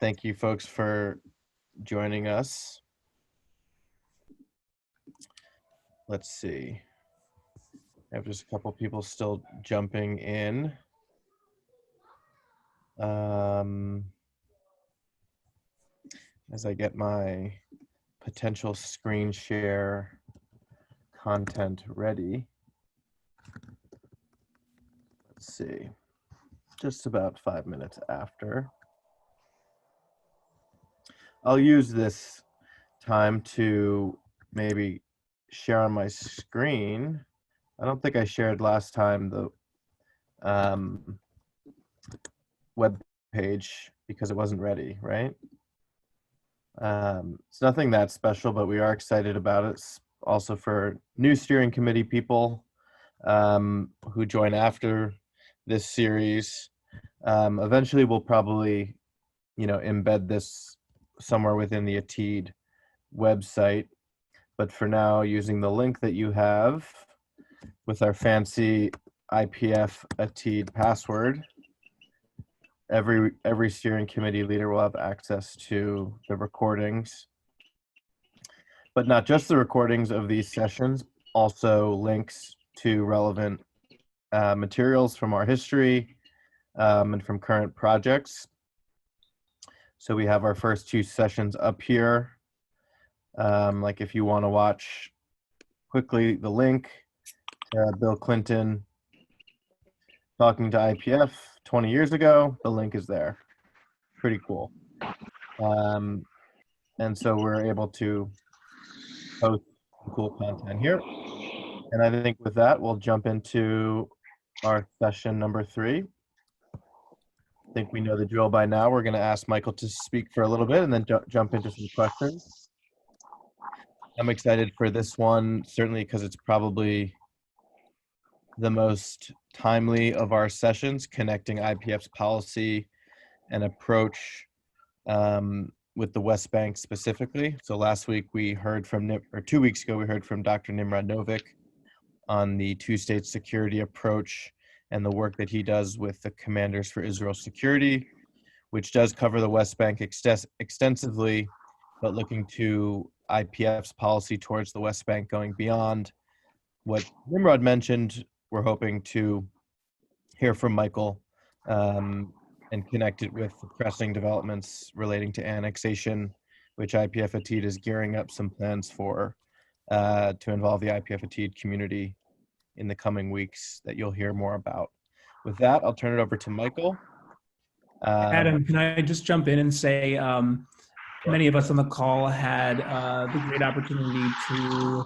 Thank you folks for joining us. Let's see. I have just a couple people still jumping in. As I get my potential screen share content ready. Let's see. Just about 5 minutes after. I'll use this time to maybe share on my screen. I don't think I shared last time the web page because it wasn't ready, right? It's nothing that special, but we are excited about it. It's also for new steering committee people who join after this series. Eventually, we'll probably, embed this somewhere within the ATEED website. But for now, using the link that you have with our fancy IPF ATEED password, every steering committee leader will have access to the recordings, but not just the recordings of these sessions, also links to relevant materials from our history and from current projects. So we have our first two sessions up here. Like if you want to watch quickly the link to Bill Clinton talking to IPF 20 years ago, the link is there. Pretty cool. And so we're able to post cool content here. And I think with that, we'll jump into our session number 3. I think we know the drill by now. We're going to ask Michael to speak for a little bit and then jump into some questions. I'm excited for this one, certainly because it's probably the most timely of our sessions, connecting IPF's policy and approach with the West Bank specifically. So last week we heard from, or 2 weeks ago, we heard from Dr. Nimrod Novick on the two-state security approach and the work that he does with the Commanders for Israel Security, which does cover the West Bank extensively, but looking to IPF's policy towards the West Bank going beyond what Nimrod mentioned. We're hoping to hear from Michael and connect it with the pressing developments relating to annexation, which IPF ATEED is gearing up some plans for to involve the IPF ATEED community in the coming weeks that you'll hear more about. With that, I'll turn it over to Michael. Adam, can I just jump in and say many of us on the call had the great opportunity to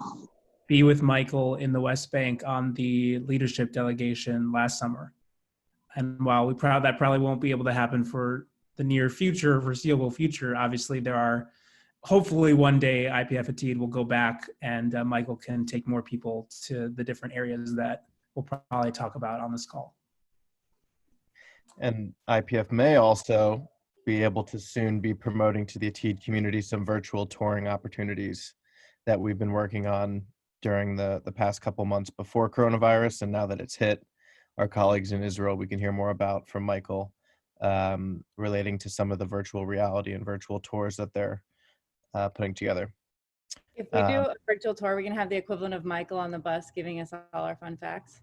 be with Michael in the West Bank on the leadership delegation last summer. And while that probably won't be able to happen for the near future, foreseeable future, obviously there are, hopefully one day IPF ATEED will go back and Michael can take more people to the different areas that we'll probably talk about on this call. And IPF may also be able to soon be promoting to the ATEED community some virtual touring opportunities that we've been working on during the past couple months before coronavirus. And now that it's hit, our colleagues in Israel, we can hear more about from Michael relating to some of the virtual reality and virtual tours that they're putting together. If we do a virtual tour, we can have the equivalent of Michael on the bus giving us all our fun facts.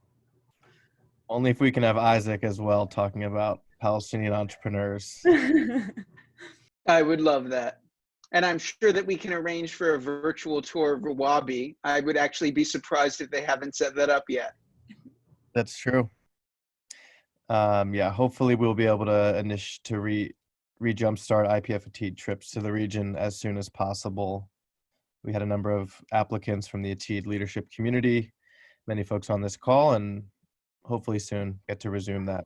Only if we can have Isaac as well talking about Palestinian entrepreneurs. I would love that. And I'm sure that we can arrange for a virtual tour of Rawabi. I would actually be surprised if they haven't set that up yet. That's true. Yeah, hopefully we'll be able to re-jumpstart IPF ATEED trips to the region as soon as possible. We had a number of applicants from the ATEED leadership community, many folks on this call, and hopefully soon get to resume that.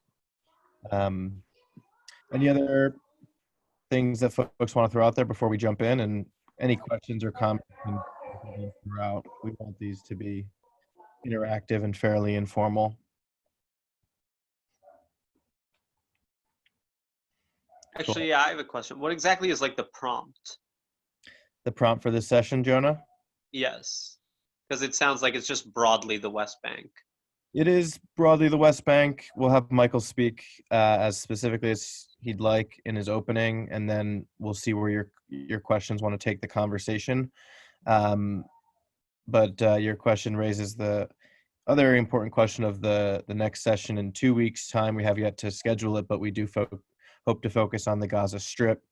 Any other things that folks want to throw out there before we jump in, and any questions or comments throughout? We want these to be interactive and fairly informal. Actually, yeah, I have a question. What exactly is like the prompt? The prompt for this session, Jonah? Yes, because it sounds like it's just broadly the West Bank. It is broadly the West Bank. We'll have Michael speak as specifically as he'd like in his opening, and then we'll see where your questions want to take the conversation. But your question raises the other important question of the next session in 2 weeks' time. We have yet to schedule it, but we do hope to focus on the Gaza Strip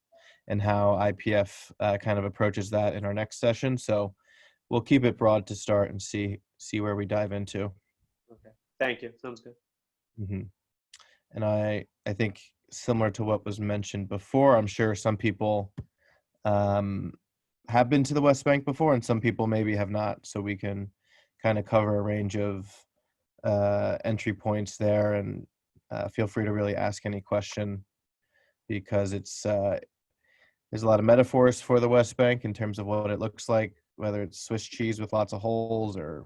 and how IPF kind of approaches that in our next session. So we'll keep it broad to start and see where we dive into. Okay. Thank you. Sounds good. Mm-hmm. And I think similar to what was mentioned before, I'm sure some people have been to the West Bank before and some people maybe have not. So we can kind of cover a range of entry points there, and feel free to really ask any question, because it's there's a lot of metaphors for the West Bank in terms of what it looks like, whether it's Swiss cheese with lots of holes, or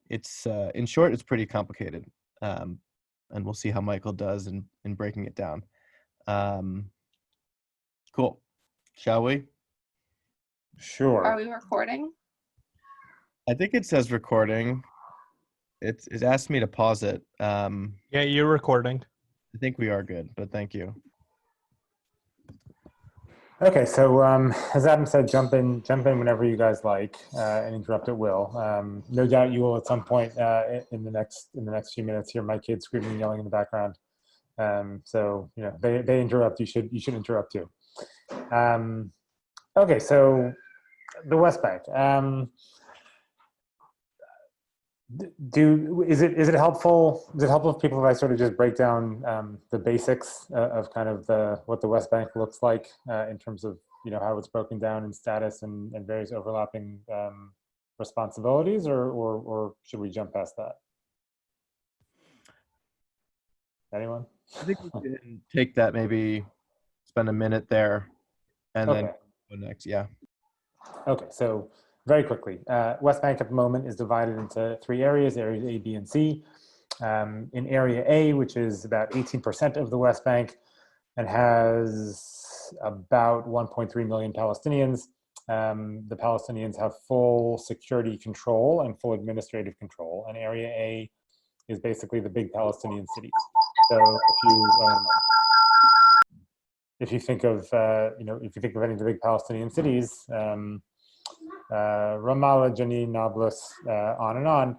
it's in short, it's pretty complicated. And we'll see how Michael does in breaking it down. Cool. Shall we? Sure. Are we recording? I think it says recording. It asked me to pause it. Yeah, you're recording. I think we are good, but thank you. Okay, so as Adam said, jump in whenever you guys like, and interrupt at will. No doubt you will at some point in the next few minutes hear my kids screaming and yelling in the background. So they interrupt. You should interrupt too. Okay, so the West Bank. Is it helpful? Is it helpful if people, if I sort of just break down the basics of kind of what the West Bank looks like in terms of how it's broken down in status and various overlapping responsibilities, or should we jump past that? Anyone? I think we can take that, maybe spend a minute there, and then go next. Yeah. Okay, so very quickly, West Bank at the moment is divided into 3 areas, areas A, B, and C. In Area A, which is about 18% of the West Bank and has about 1.3 million Palestinians, the Palestinians have full security control and full administrative control. And Area A is basically the big Palestinian cities. So if you think of any of the big Palestinian cities, Ramallah, Jenin, Nablus, on and on,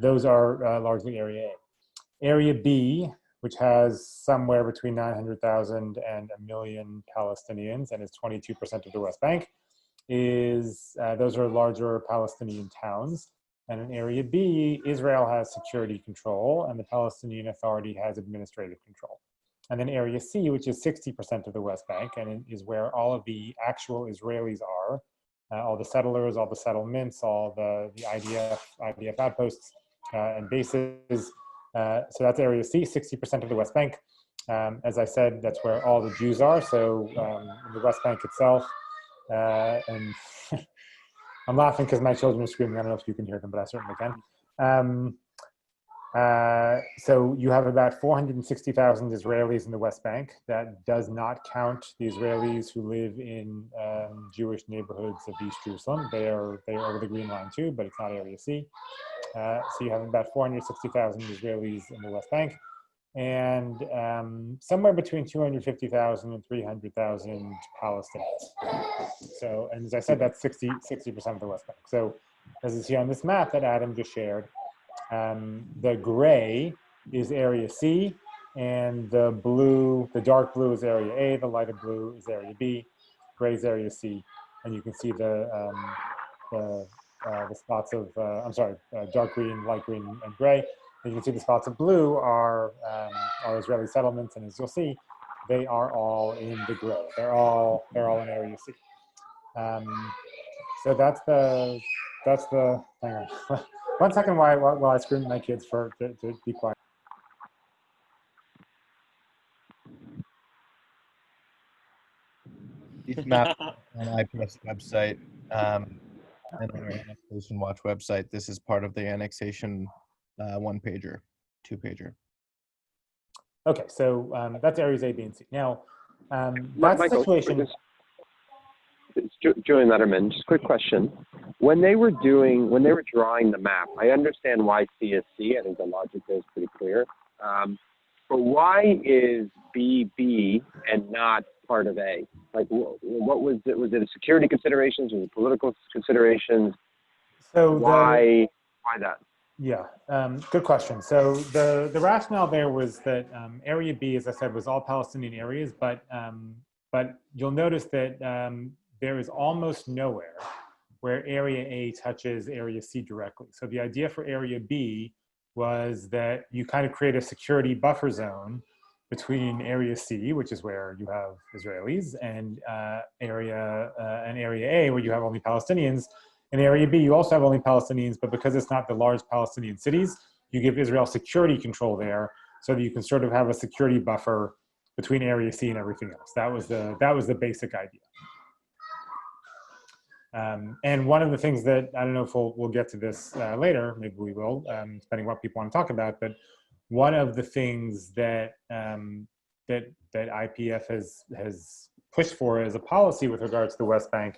those are largely Area A. Area B, which has somewhere between 900,000 and 1 million Palestinians and is 22% of the West Bank, those are larger Palestinian towns. And in Area B, Israel has security control and the Palestinian Authority has administrative control. And then Area C, which is 60% of the West Bank, and is where all of the actual Israelis are, all the settlers, all the settlements, all the IDF outposts and bases. So that's Area C, 60% of the West Bank. As I said, that's where all the Jews are. So in the West Bank itself, and I'm laughing because my children are screaming. I don't know if you can hear them, but I certainly can. So you have about 460,000 Israelis in the West Bank. That does not count the Israelis who live in Jewish neighborhoods of East Jerusalem. They are over the Green Line too, but it's not Area C. So you have about 460,000 Israelis in the West Bank, and somewhere between 250,000 and 300,000 Palestinians. So, and as I said, that's 60% of the West Bank. So as you see on this map that Adam just shared, the gray is Area C, and the dark blue is Area A, the lighter blue is Area B, gray is Area C, and you can see the spots of, dark green, light green, and gray. And you can see the spots of blue are Israeli settlements, and as you'll see, they are all in the gray. They're all in Area C. So that's the. Hang on. 1 second while I scream at my kids to be quiet. These maps on IPF's website and on our Annexation Watch website. This is part of the annexation 1-pager, 2-pager. Okay, so that's areas A, B, and C. Now, that's Michael, the situation. Julian Letterman, just a quick question. when they were drawing the map, I understand why CSC. I think the logic there is pretty clear. But why is BB and not part of A? Like, what was it? Was it a security considerations? Was it political considerations? So why that? Yeah, good question. So the rationale there was that Area B, as I said, was all Palestinian areas, but you'll notice that there is almost nowhere where Area A touches Area C directly. So the idea for Area B was that you kind of create a security buffer zone between Area C, which is where you have Israelis, and Area A, where you have only Palestinians. In Area B, you also have only Palestinians, but because it's not the large Palestinian cities, you give Israel security control there, so that you can sort of have a security buffer between Area C and everything else. That was the basic idea. And one of the things that, I don't know if we'll get to this later, maybe we will, depending on what people want to talk about, but one of the things that that IPF has pushed for as a policy with regards to the West Bank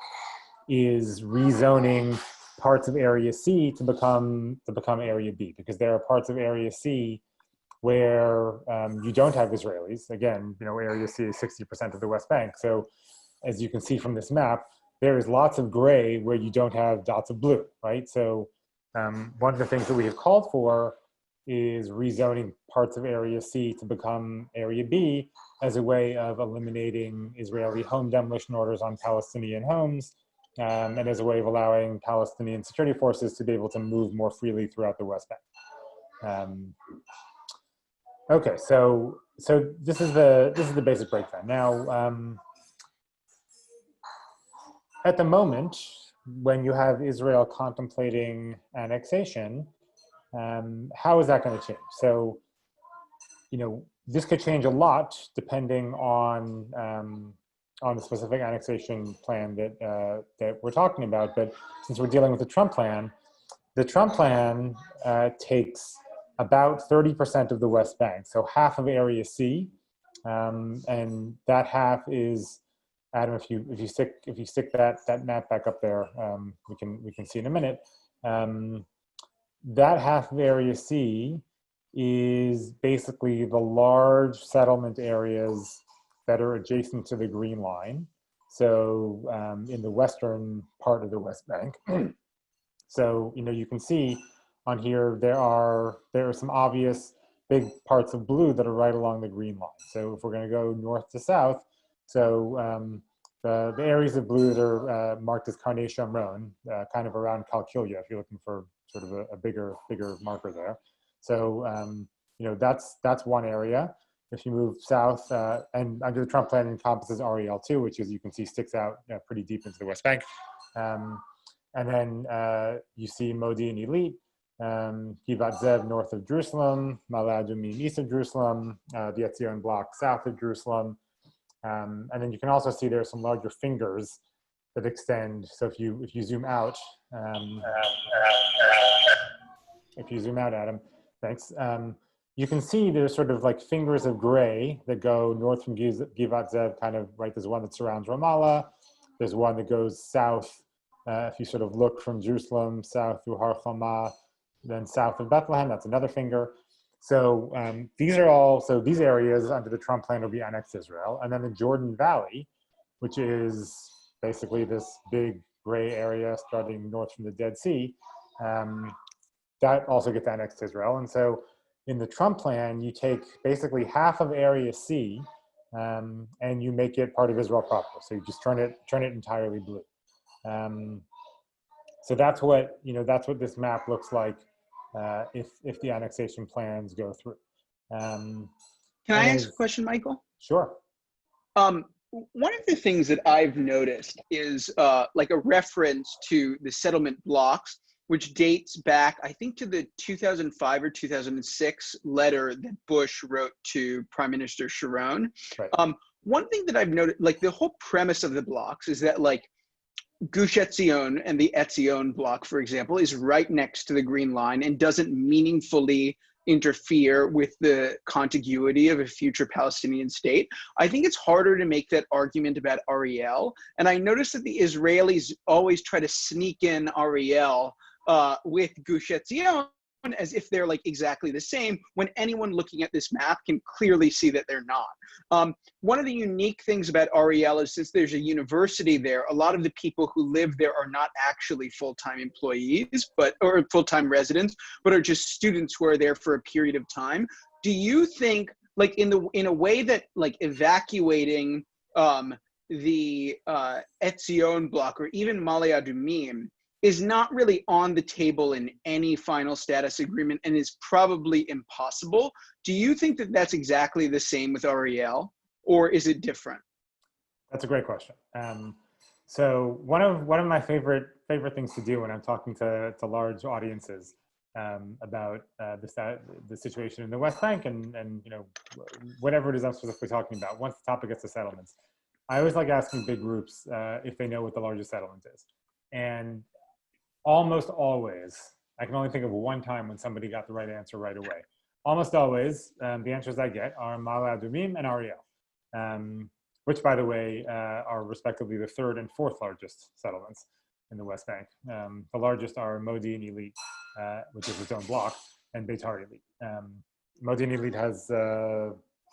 is rezoning parts of Area C to become Area B, because there are parts of Area C where you don't have Israelis. Again, Area C is 60% of the West Bank. So as you can see from this map, there is lots of gray where you don't have dots of blue, right? So one of the things that we have called for is rezoning parts of Area C to become Area B as a way of eliminating Israeli home demolition orders on Palestinian homes, and as a way of allowing Palestinian security forces to be able to move more freely throughout the West Bank. Okay, so this is the basic breakdown. Now, at the moment, when you have Israel contemplating annexation, how is that going to change? So, this could change a lot depending on the specific annexation plan that we're talking about. But since we're dealing with the Trump plan takes about 30% of the West Bank, so half of Area C, and that half is, Adam, if you stick that map back up there, we can see in a minute. That half of Area C is basically the large settlement areas that are adjacent to the Green Line. So in the western part of the West Bank. So you can see on here there are some obvious big parts of blue that are right along the Green Line. So if we're going to go north to south, so the areas of blue that are marked as Karnei Shomron, kind of around Kalkilia, if you're looking for sort of a bigger marker there. So that's one area. If you move south, and under the Trump plan encompasses REL2, which, as you can see, sticks out pretty deep into the West Bank. And then you see Modi and Elite, Givat Zev north of Jerusalem, Ma'ale Adumim east of Jerusalem, the Etzion block south of Jerusalem. And then you can also see there are some larger fingers that extend. So if you zoom out, Adam, thanks. You can see there's sort of like fingers of gray that go north from Givat Zev, kind of, right? There's one that surrounds Ramallah. There's one that goes south, if you sort of look from Jerusalem, south through Har Choma, then south of Bethlehem, that's another finger. So these areas under the Trump plan will be annexed to Israel. And then the Jordan Valley, which is basically this big gray area starting north from the Dead Sea, that also gets annexed to Israel. And so in the Trump plan, you take basically half of Area C and you make it part of Israel proper. So you just turn it entirely blue. So that's what this map looks like if the annexation plans go through. Can I ask a question, Michael? Sure. One of the things that I've noticed is like a reference to the settlement blocks, which dates back, I think, to the 2005 or 2006 letter that Bush wrote to Prime Minister Sharon. Right. One thing that I've noticed, like the whole premise of the blocks is that like Gush Etzion and the Etzion block, for example, is right next to the Green Line and doesn't meaningfully interfere with the contiguity of a future Palestinian state. I think it's harder to make that argument about Ariel. And I noticed that the Israelis always try to sneak in Ariel with Gush Etzion as if they're like exactly the same, when anyone looking at this map can clearly see that they're not. One of the unique things about Ariel is, since there's a university there, a lot of the people who live there are not actually full-time employees, or full-time residents, but are just students who are there for a period of time. Do you think, like in a way that like evacuating the Etzion block or even Ma'ale Adumim is not really on the table in any final status agreement and is probably impossible, do you think that that's exactly the same with Ariel, or is it different? That's a great question. So one of my favorite things to do when I'm talking to large audiences about the situation in the West Bank and you know, whatever it is I'm specifically talking about, once the topic gets to settlements, I always like asking big groups if they know what the largest settlement is. And almost always, I can only think of one time when somebody got the right answer right away. Almost always, the answers I get are Ma'ale Adumim and Ariel, which, by the way, are respectively the third and fourth largest settlements in the West Bank. The largest are Modi'in Illit, which is its own block, and Beitar Illit. Modi'in Illit has...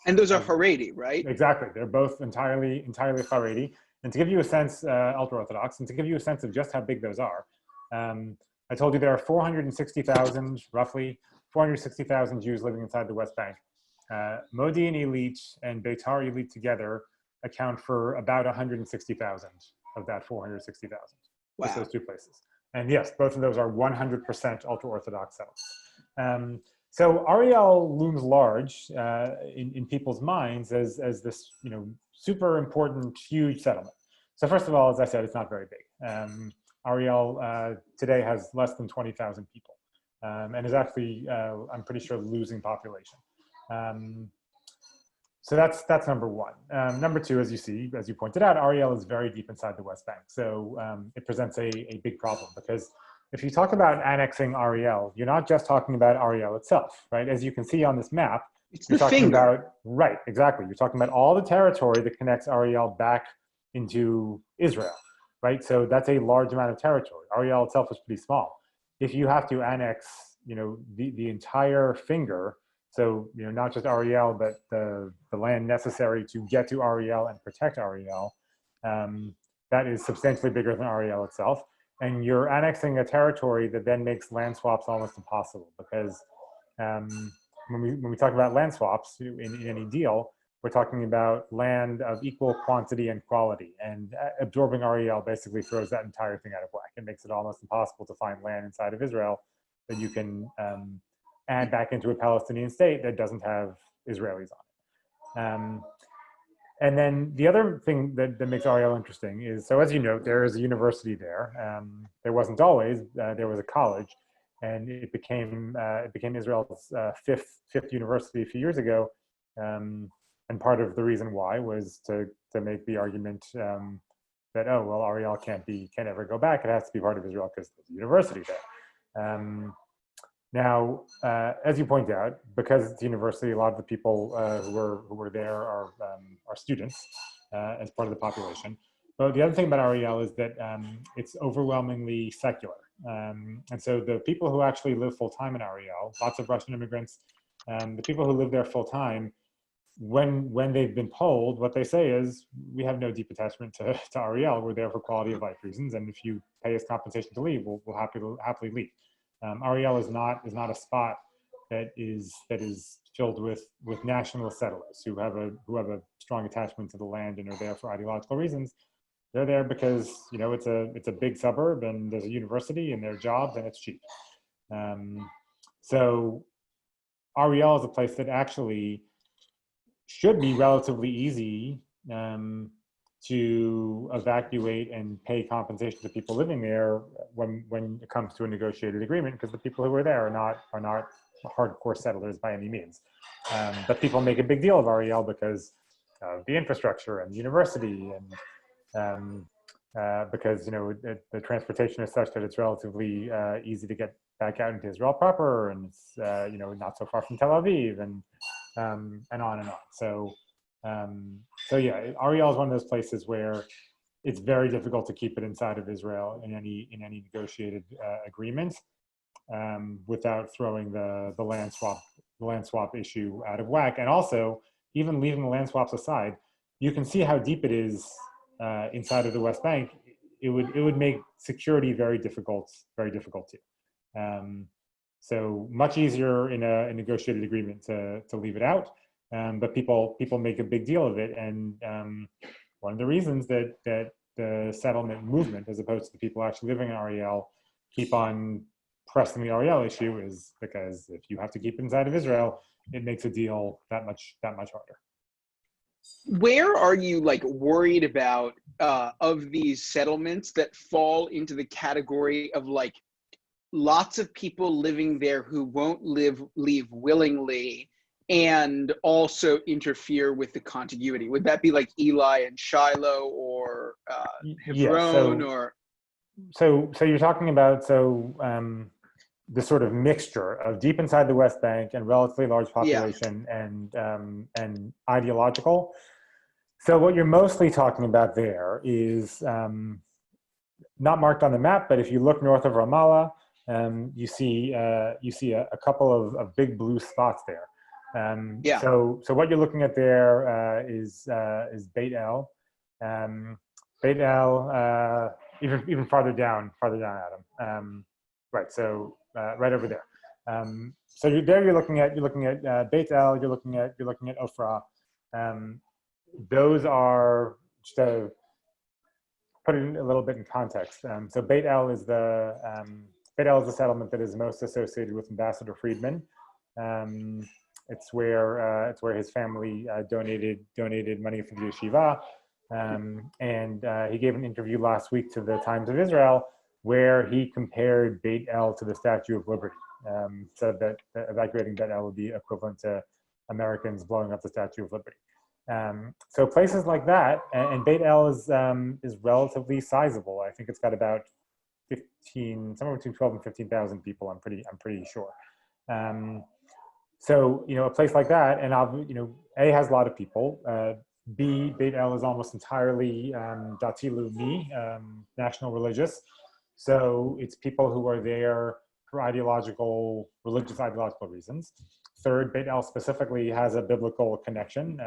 and those are Haredi, right? Exactly. They're both entirely Haredi. And to give you a sense, ultra-Orthodox, and to give you a sense of just how big those are, I told you there are 460,000, roughly 460,000 Jews living inside the West Bank. Modi'in Illit and Beitar Illit together account for about 160,000 of that 460,000. Wow. Just those two places. And yes, both of those are 100% ultra-Orthodox settlements. So Ariel looms large in people's minds as this, you know, super important, huge settlement. So first of all, as I said, it's not very big. Ariel today has less than 20,000 people and is actually, I'm pretty sure, losing population. So that's number one. Number two, as you pointed out, Ariel is very deep inside the West Bank. So it presents a big problem, because if you talk about annexing Ariel, you're not just talking about Ariel itself, right? As you can see on this map, you're talking about, right, exactly. You're talking about all the territory that connects Ariel back into Israel, right? So that's a large amount of territory. Ariel itself is pretty small. If you have to annex, you know, the entire finger, so, you know, not just Ariel, but the land necessary to get to Ariel and protect Ariel, that is substantially bigger than Ariel itself. And you're annexing a territory that then makes land swaps almost impossible, because when we talk about land swaps in any deal, we're talking about land of equal quantity and quality, and absorbing Ariel basically throws that entire thing out of whack. It makes it almost impossible to find land inside of Israel that you can add back into a Palestinian state that doesn't have Israelis on it. And then the other thing that makes Ariel interesting is, so as you note, there is a university there. There wasn't always, there was a college, and it became Israel's fifth university a few years ago. And part of the reason why was to make the argument that, oh, well, Ariel can't ever go back. It has to be part of Israel because there's a university there. Now, as you point out, because it's a university, a lot of the people who were there are students as part of the population. But the other thing about Ariel is that it's overwhelmingly secular. And so the people who actually live full-time in Ariel, lots of Russian immigrants, the people who live there full-time, when they've been polled, what they say is, we have no deep attachment to Ariel. We're there for quality of life reasons, and if you pay us compensation to leave, we'll happily leave. Ariel is not a spot that is filled with national settlers who have a strong attachment to the land and are there for ideological reasons. They're there because, you know, it's a big suburb and there's a university and there are jobs and it's cheap. So Ariel is a place that actually should be relatively easy to evacuate and pay compensation to people living there when it comes to a negotiated agreement, because the people who are there are not hardcore settlers by any means. But people make a big deal of Ariel because of the infrastructure and the university, and because, you know, the transportation is such that it's relatively easy to back out into Israel proper, and it's not so far from Tel Aviv, and on and on. So yeah, Ariel is one of those places where it's very difficult to keep it inside of Israel in any negotiated agreement without throwing the land swap issue out of whack. And also, even leaving the land swaps aside, you can see how deep it is inside of the West Bank. It would make security very difficult too. So much easier in a negotiated agreement to leave it out, but people make a big deal of it. And one of the reasons that the settlement movement, as opposed to the people actually living in Ariel, keep on pressing the Ariel issue is because if you have to keep it inside of Israel, it makes a deal that much harder. Where are you like worried about of these settlements that fall into the category of like lots of people living there who won't leave willingly and also interfere with the contiguity? Would that be like Eli and Shiloh or Hebron or? So you're talking about the sort of mixture of deep inside the West Bank and relatively large population and ideological. So what you're mostly talking about there is not marked on the map, but if you look north of Ramallah, you see a couple of big blue spots there. So what you're looking at there is Beit El. Beit El, even farther down, Adam. Right. So right over there. So you're looking at Beit El. You're looking at Ofra. Those are, just to put it a little bit in context. So Beit El is the settlement that is most associated with Ambassador Friedman. It's where his family donated money for the yeshiva, and he gave an interview last week to the Times of Israel where he compared Beit El to the Statue of Liberty. Said that evacuating Beit El would be equivalent to Americans blowing up the Statue of Liberty. So places like that, and Beit El is relatively sizable. I think it's got about 15, somewhere between 12 and 15,000 people. I'm pretty sure. So a place like that, and A, has a lot of people. B, Beit El is almost entirely Dati Leumi, national religious. So it's people who are there for religious ideological reasons. Third, Beit El specifically has a biblical connection.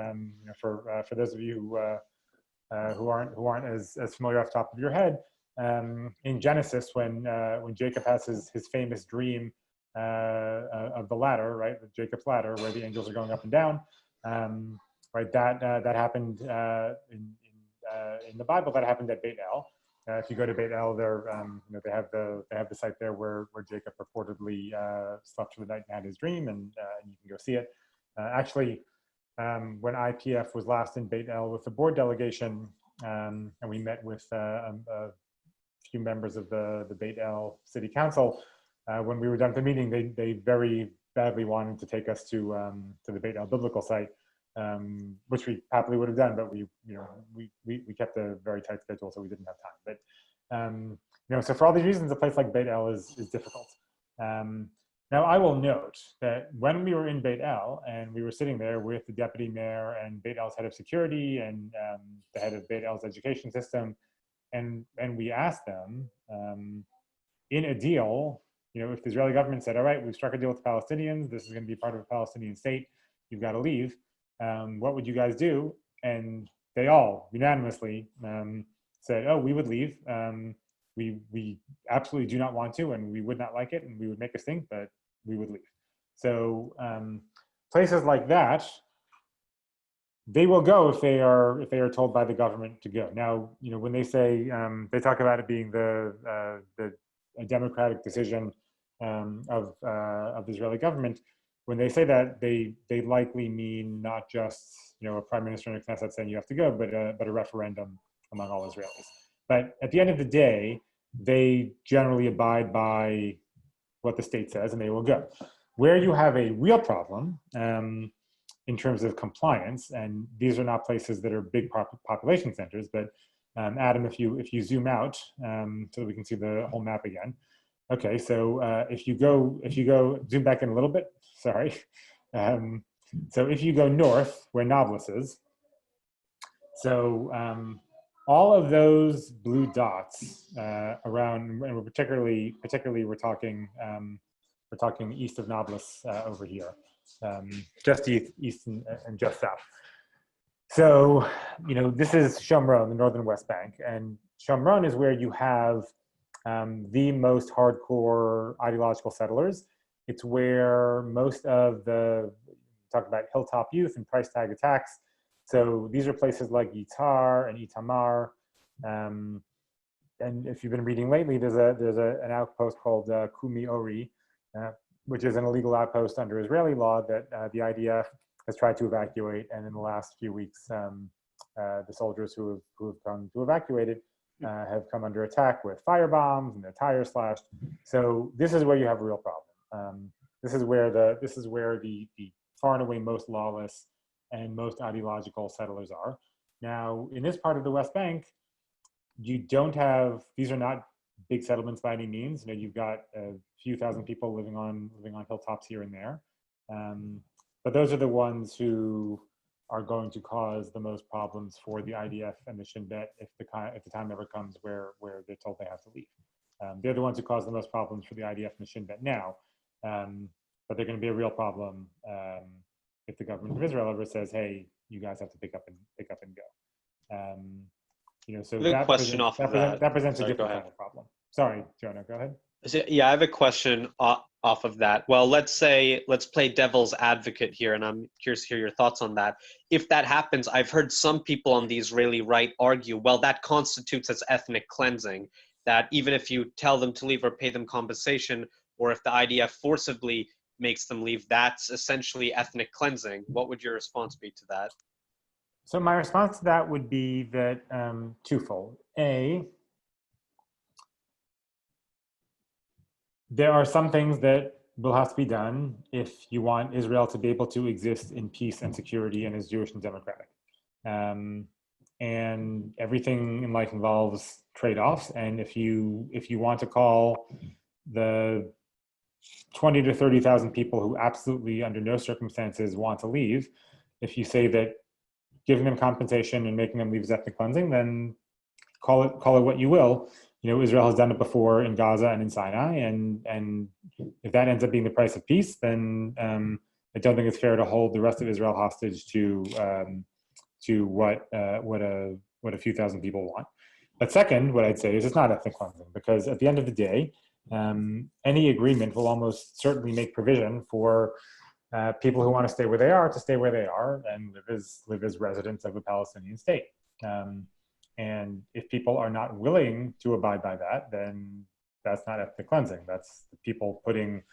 For those of you who aren't as familiar off the top of your head, in Genesis, when Jacob has his famous dream of the ladder, right, Jacob's ladder, where the angels are going up and down, right? That happened in the Bible. That happened at Beit El. If you go to Beit El, they have the site there where Jacob reportedly slept through the night and had his dream, and you can go see it. Actually, when IPF was last in Beit El with the board delegation, and we met with a few members of the Beit El City Council, when we were done with the meeting, they very badly wanted to take us to the Beit El biblical site. Which we happily would have done, but we kept a very tight schedule, so we didn't have time. But so for all these reasons, a place like Beit El is difficult. Now, I will note that when we were in Beit El and we were sitting there with the deputy mayor and Beit El's head of security and the head of Beit El's education system, and we asked them in a deal, if the Israeli government said, "All right, we've struck a deal with the Palestinians. This is going to be part of a Palestinian state. You've got to leave. What would you guys do?" And they all unanimously said, "Oh, we would leave. We absolutely do not want to, and we would not like it, and we would make a stink, but we would leave." So places like that, they will go if they are told by the government to go. Now, when they say they talk about it being a democratic decision of the Israeli government. When they say that, they likely mean not just a prime minister and a Knesset saying you have to go, but a referendum among all Israelis. But at the end of the day, they generally abide by what the state says, and they will go. Where you have a real problem in terms of compliance, and these are not places that are big population centers, but Adam, if you zoom out so that we can see the whole map again, Okay, so if you go zoom back in a little bit, sorry. So if you go north where Nablus is, so all of those blue dots around, and we're particularly we're talking east of Nablus over here, just east and just south. So, this is Shomron, the northern West Bank, and Shomron is where you have the most hardcore ideological settlers. It's where most of talk about hilltop youth and price tag attacks. So these are places like Yitar and Itamar. And if you've been reading lately, there's an outpost called Kumi Ori, which is an illegal outpost under Israeli law that the IDF has tried to evacuate. And in the last few weeks, the soldiers who have come to evacuate it have come under attack with firebombs and their tires slashed. So this is where you have a real problem. This is where the far and away most lawless and most ideological settlers are. Now, in this part of the West Bank, you don't have, these are not big settlements by any means. You've got a few thousand people living on hilltops here and there. But those are the ones who are going to cause the most problems for the IDF and the Shin Bet if the time ever comes where they're told they have to leave. They're the ones who cause the most problems for the IDF and the Shin Bet now. But they're going to be a real problem if the government of Israel ever says, "Hey, you guys have to pick up and go." So that question that presents a Sorry, different kind of problem. Sorry, Jonah, go ahead. Yeah, I have a question off of that. Well, let's play devil's advocate here, and I'm curious to hear your thoughts on that. If that happens, I've heard some people on the Israeli right argue, well, that constitutes as ethnic cleansing, that even if you tell them to leave or pay them compensation, or if the IDF forcibly makes them leave, that's essentially ethnic cleansing. What would your response be to that? So my response to that would be that twofold. A, there are some things that will have to be done if you want Israel to be able to exist in peace and security and as Jewish and democratic. And everything in life involves trade-offs. And if you want to call the 20 to 30,000 people who absolutely under no circumstances want to leave, if you say that giving them compensation and making them leave is ethnic cleansing, then call it what you will. Israel has done it before in Gaza and in Sinai, and if that ends up being the price of peace, then I don't think it's fair to hold the rest of Israel hostage to what a few thousand people want. But second, what I'd say is it's not ethnic cleansing, because at the end of the day, any agreement will almost certainly make provision for people who want to stay where they are to stay where they are and live as residents of a Palestinian state. And if people are not willing to abide by that, then that's not ethnic cleansing. That's people putting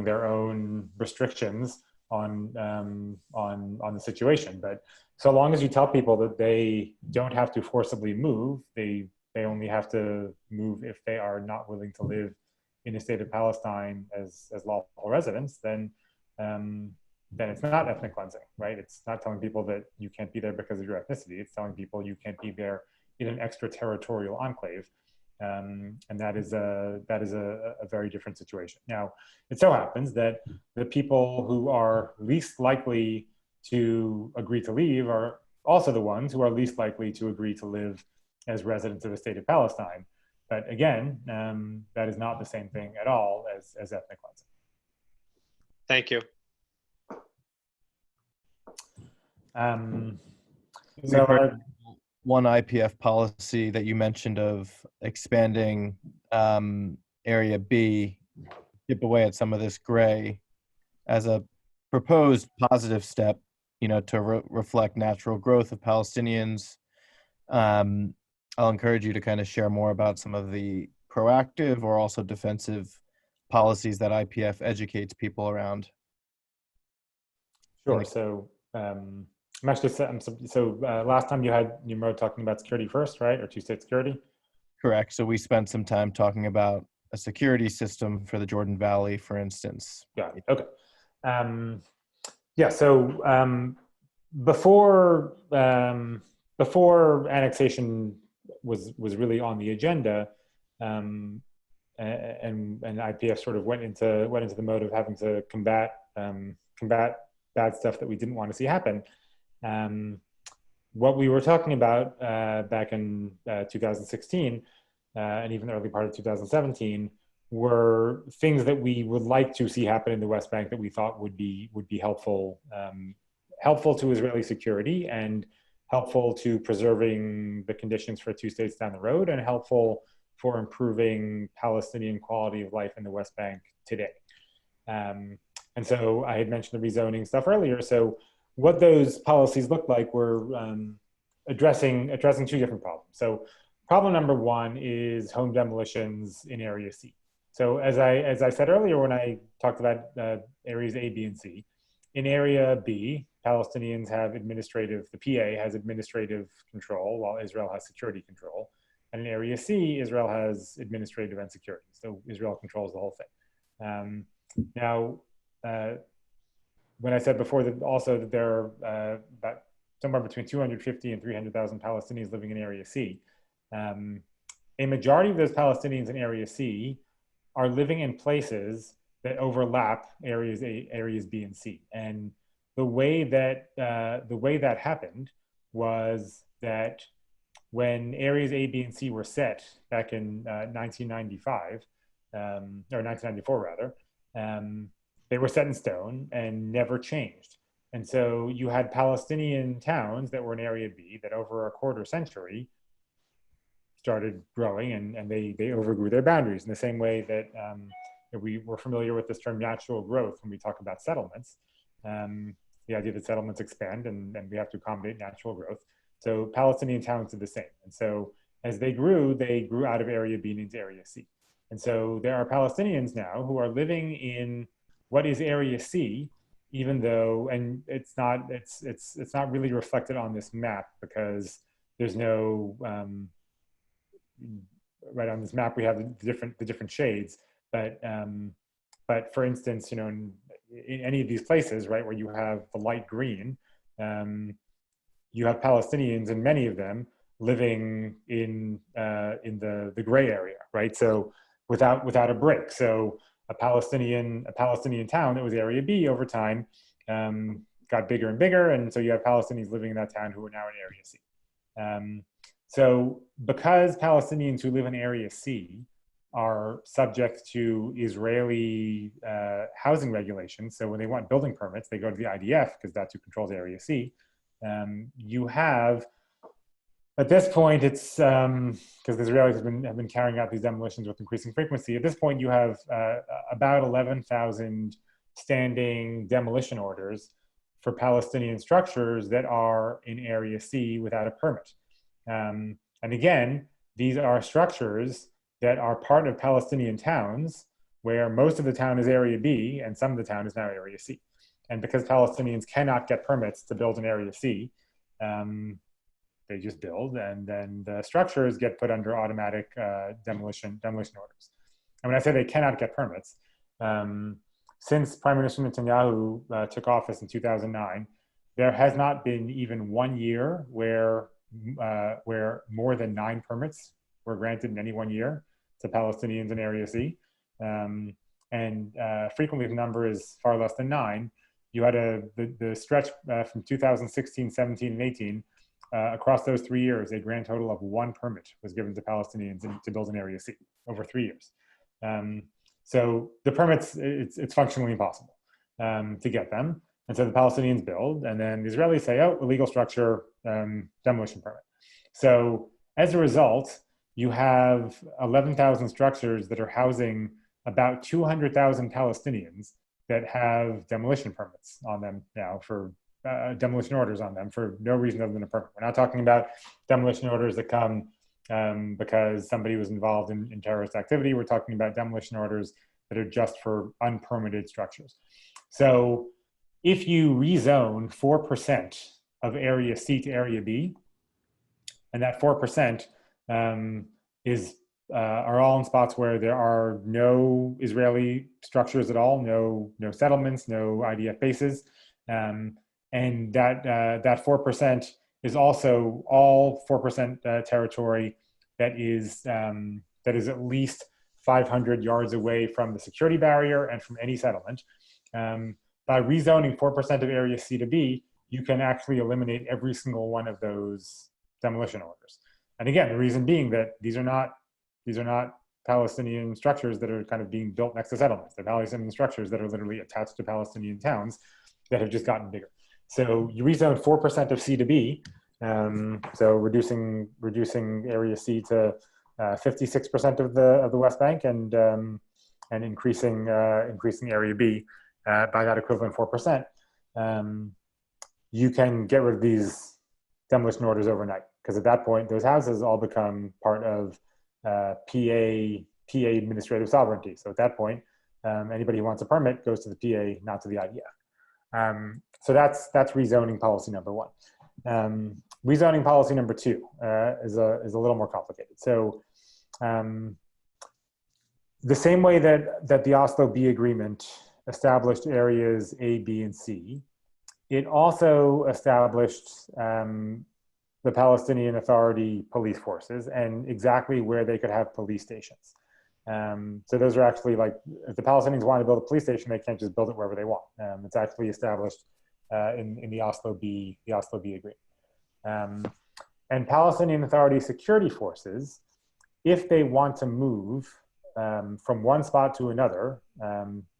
their own restrictions on the situation. But so long as you tell people that they don't have to forcibly move, they only have to move if they are not willing to live in the state of Palestine as lawful residents, then it's not ethnic cleansing, right? It's not telling people that you can't be there because of your ethnicity. It's telling people you can't be there in an extraterritorial enclave, and that is a very different situation. Now, it so happens that the people who are least likely to agree to leave are also the ones who are least likely to agree to live as residents of the state of Palestine. But again, that is not the same thing at all as ethnic cleansing. Thank you. So one IPF policy that you mentioned of expanding Area B, chip away at some of this gray as a proposed positive step, to reflect natural growth of Palestinians. I'll encourage you to kind of share more about some of the proactive or also defensive policies that IPF educates people around. Sure. So I'm actually last time you had Nimrod talking about security first, right? Or two-state security? Correct. So we spent some time talking about a security system for the Jordan Valley, for instance. Got it. Okay. Yeah. So before annexation was really on the agenda, IPF sort of went into the mode of having to combat bad stuff that we didn't want to see happen. What we were talking about back in 2016 and even the early part of 2017 were things that we would like to see happen in the West Bank that we thought would be helpful to Israeli security and helpful to preserving the conditions for two states down the road and helpful for improving Palestinian quality of life in the West Bank today. And so I had mentioned the rezoning stuff earlier. So what those policies looked like were addressing two different problems. So problem number one is home demolitions in Area C. So as I said earlier when I talked about areas A, B, and C, in Area B, Palestinians have the PA has administrative control while Israel has security control. And in Area C, Israel has administrative and security. So Israel controls the whole thing. Now, when I said before that also that there are about somewhere between 250 and 300,000 Palestinians living in Area C, a majority of those Palestinians in Area C are living in places that overlap areas B and C. And the way that happened was that when areas A, B, and C were set back in 1995, or 1994 rather, they were set in stone and never changed. And so you had Palestinian towns that were in Area B that over a quarter century started growing and they overgrew their boundaries in the same way that we were familiar with this term natural growth when we talk about settlements. The idea that settlements expand and we have to accommodate natural growth. So Palestinian towns did the same. And so as they grew out of Area B into Area C. And so there are Palestinians now who are living in what is Area C, even though, and it's not really reflected on this map because there's no, right on this map we have the different shades, but for instance, you know, in any of these places, right, where you have the light green, you have Palestinians and many of them living in the gray area, right? So without a break. So a Palestinian town that was Area B over time got bigger and bigger, and so you have Palestinians living in that town who are now in Area C. So because Palestinians who live in Area C are subject to Israeli housing regulations, so when they want building permits, they go to the IDF because that's who controls Area C. You have, at this point, it's because the Israelis have been carrying out these demolitions with increasing frequency. At this point, you have about 11,000 standing demolition orders for Palestinian structures that are in Area C without a permit. And again, these are structures that are part of Palestinian towns where most of the town is Area B and some of the town is now Area C. And because Palestinians cannot get permits to build in Area C, they just build, and then the structures get put under automatic demolition orders. And when I say they cannot get permits, since Prime Minister Netanyahu took office in 2009, there has not been even 1 year where more than 9 permits were granted in any 1 year to Palestinians in Area C. And frequently the number is far less than 9. You had the stretch from 2016, 17, and 18. Across those 3 years, a grand total of 1 permit was given to Palestinians to build in Area C over 3 years. So the permits, it's functionally impossible to get them. And so the Palestinians build, and then the Israelis say, oh, illegal structure, demolition permit. So as a result, you have 11,000 structures that are housing about 200,000 Palestinians that have demolition permits on them now for demolition orders on them for no reason other than a permit. We're not talking about demolition orders that come because somebody was involved in terrorist activity. We're talking about demolition orders that are just for unpermitted structures. So if you rezone 4% of Area C to Area B, and that 4% are all in spots where there are no Israeli structures at all, no settlements, no IDF bases, and that 4% is also all 4% territory that is at least 500 yards away from the security barrier and from any settlement. By rezoning 4% of area C to B, you can actually eliminate every single one of those demolition orders. And again, the reason being that these are not Palestinian structures that are kind of being built next to settlements. They're Palestinian structures that are literally attached to Palestinian towns that have just gotten bigger. So you rezone 4% of C to B, so reducing area C to 56% of the West Bank, and increasing area B by that equivalent 4%. You can get rid of these demolition orders overnight, because at that point those houses all become part of PA administrative sovereignty. So at that point, anybody who wants a permit goes to the PA, not to the IDF. So that's rezoning policy number one. Rezoning policy number two is a little more complicated. So the same way that the Oslo B agreement established areas A, B, and C, it also established the Palestinian Authority police forces and exactly where they could have police stations. So those are actually, like, if the Palestinians want to build a police station, they can't just build it wherever they want. It's actually established in the Oslo B agreement. And Palestinian Authority security forces, if they want to move from one spot to another,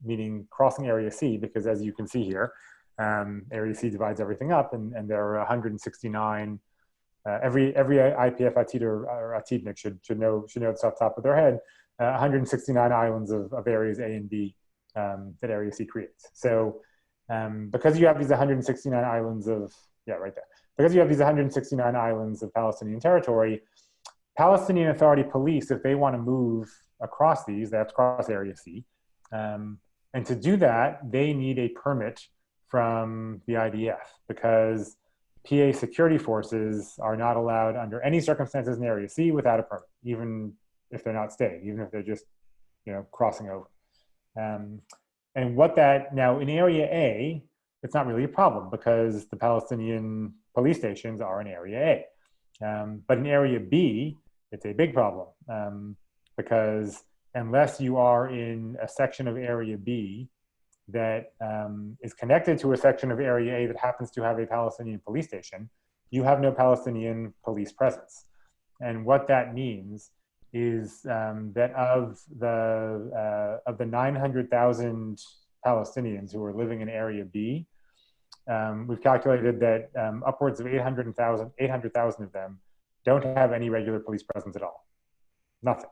meaning crossing Area C, because as you can see here, Area C divides everything up, and there are 169. Every IPF Atid or Atidnik should know this off the top of their head. 169 islands of areas A and B that Area C creates. So because you have these 169 islands of, because you have these 169 islands of Palestinian territory, Palestinian Authority police, if they want to move across these, they have to cross Area C. And to do that, they need a permit from the IDF, because PA security forces are not allowed under any circumstances in Area C without a permit, even if they're not staying, even if they're just, crossing over. And what that, now in Area A, it's not really a problem because the Palestinian police stations are in Area A. But in Area B, it's a big problem because unless you are in a section of Area B that is connected to a section of Area A that happens to have a Palestinian police station, you have no Palestinian police presence. And what that means is that of the 900,000 Palestinians who are living in Area B, we've calculated that upwards of 800,000 of them don't have any regular police presence at all. Nothing,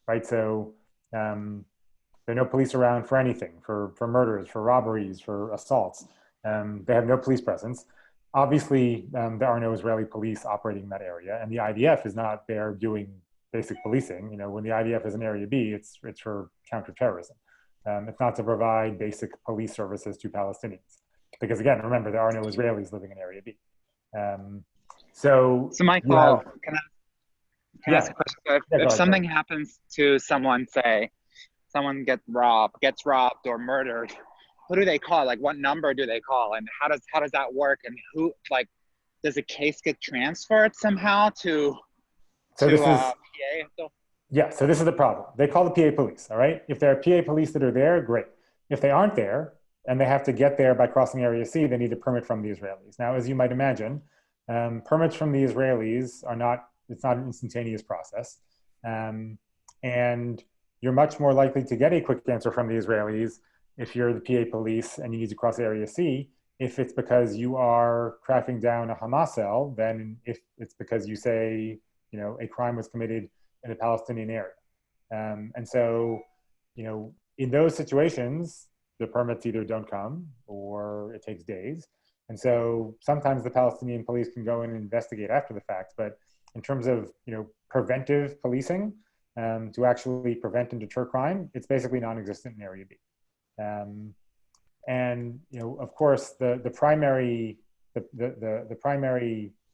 right? So there are no police around for anything, for murders, for robberies, for assaults. They have no police presence. Obviously, there are no Israeli police operating in that area, and the IDF is not there doing basic policing. When the IDF is in Area B, it's for counterterrorism. It's not to provide basic police services to Palestinians. Because again, remember, there are no Israelis living in Area B. So Michael, can I ask a question? So if something happens to someone, say, someone gets robbed or murdered, who do they call? Like, what number do they call? And how does that work? And who, like, does a case get transferred somehow to PA? Yeah, so this is the problem. They call the PA police, all right? If there are PA police that are there, great. If they aren't there, and they have to get there by crossing Area C, they need a permit from the Israelis. Now, as you might imagine, permits from the Israelis it's not an instantaneous process. And you're much more likely to get a quick answer from the Israelis if you're the PA police and you need to cross Area C, if it's because you are cracking down a Hamas cell, than if it's because you say, a crime was committed in a Palestinian area. And so, in those situations, the permits either don't come or it takes days. And so sometimes the Palestinian police can go in and investigate after the fact. But in terms of, preventive policing, to actually prevent and deter crime, it's basically non-existent in Area B. And, of course, the primary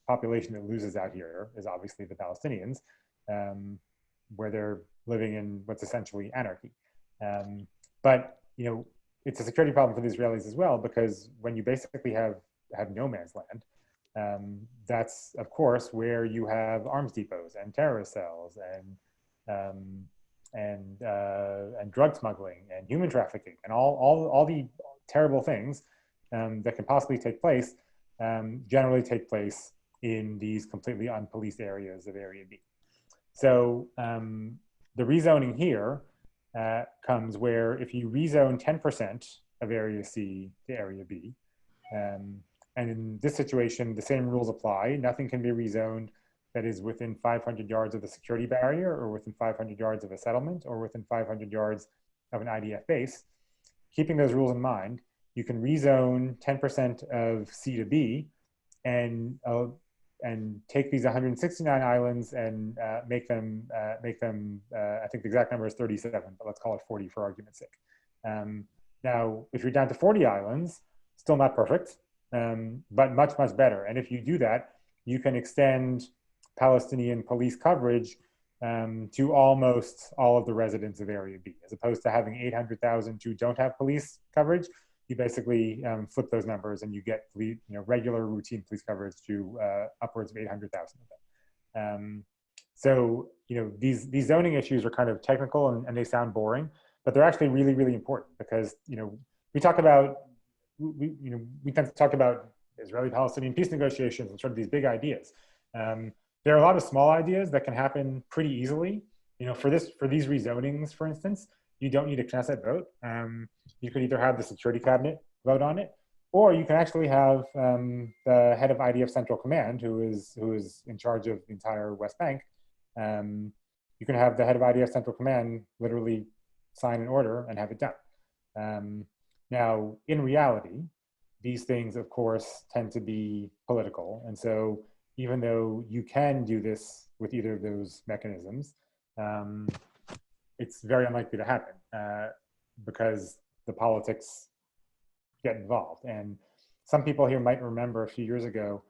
population that loses out here is obviously the Palestinians, where they're living in what's essentially anarchy. But, it's a security problem for the Israelis as well, because when you basically have no man's land, that's, of course, where you have arms depots and terrorist cells and drug smuggling and human trafficking and all the terrible things that can possibly take place generally take place in these completely unpoliced areas of Area B. So the rezoning here comes where if you rezone 10% of Area C to Area B, and in this situation, the same rules apply. Nothing can be rezoned that is within 500 yards of a security barrier or within 500 yards of a settlement or within 500 yards of an IDF base. Keeping those rules in mind, you can rezone 10% of C to B and take these 169 islands and make them, I think the exact number is 37, but let's call it 40 for argument's sake. Now, if you're down to 40 islands, still not perfect, but much, much better. And if you do that, you can extend Palestinian police coverage to almost all of the residents of Area B, as opposed to having 800,000 who don't have police coverage. You basically flip those numbers and you get regular routine police coverage to upwards of 800,000 of them. So these zoning issues are kind of technical and they sound boring, but they're actually really, really important because we talk about we tend to talk about Israeli-Palestinian peace negotiations and sort of these big ideas. There are a lot of small ideas that can happen pretty easily. For these rezonings, for instance, you don't need a Knesset vote. You could either have the Security Cabinet vote on it, or you can actually have the head of IDF Central Command, who is in charge of the entire West Bank. You can have the head of IDF Central Command literally sign an order and have it done. Now, in reality, these things, of course, tend to be political. And so even though you can do this with either of those mechanisms, it's very unlikely to happen because the politics get involved. And some people here might remember a few years ago,